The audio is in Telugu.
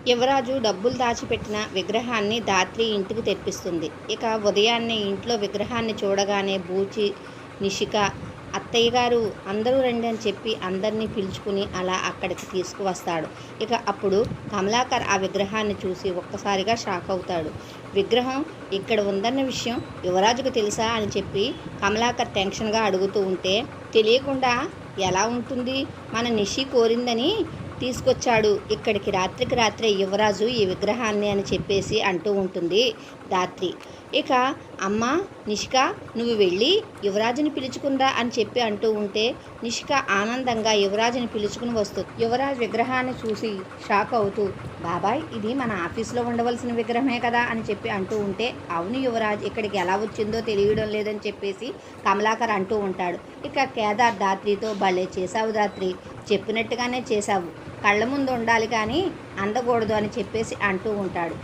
యువరాజు డబ్బులు దాచిపెట్టిన విగ్రహాన్ని ధాత్రి ఇంటికి తెప్పిస్తుంది. ఇక ఉదయాన్నే ఇంట్లో విగ్రహాన్ని చూడగానే బూచి, నిషిక, అత్తయ్యగారు అందరూ రండి అని చెప్పి అందరినీ పిలుచుకుని అలా అక్కడికి తీసుకువస్తాడు. ఇక అప్పుడు కమలాకర్ ఆ విగ్రహాన్ని చూసి ఒక్కసారిగా షాక్ అవుతాడు. విగ్రహం ఇక్కడ ఉందన్న విషయం యువరాజుకు తెలుసా అని చెప్పి కమలాకర్ టెన్షన్గా అడుగుతూ ఉంటే, తెలియకుండా ఎలా ఉంటుంది, మన నిషి కోరిందని తీసుకొచ్చాడు ఇక్కడికి రాత్రికి రాత్రే యువరాజు ఈ విగ్రహాన్ని అని చెప్పేసి అంటూ ఉంటుంది ధాత్రి. ఇక అమ్మ నిషిక, నువ్వు వెళ్ళి యువరాజుని పిలుచుకుందా అని చెప్పి అంటూ ఉంటే నిషిక ఆనందంగా యువరాజుని పిలుచుకుని వస్తుంది. యువరాజు విగ్రహాన్ని చూసి షాక్ అవుతూ, బాబాయ్ ఇది మన ఆఫీస్లో ఉండవలసిన విగ్రహమే కదా అని చెప్పి అంటూ ఉంటే, అవును యువరాజ్, ఇక్కడికి ఎలా వచ్చిందో తెలియడం లేదని చెప్పేసి కమలాకర్ అంటూ ఉంటాడు. ఇక కేదార్ ధాత్రితో, భలే చేశావు ధాత్రి, చెప్పినట్టుగానే చేశావు, కళ్ళ ముందు ఉండాలి కానీ అందకూడదు అని చెప్పేసి అంటూ ఉంటాడు.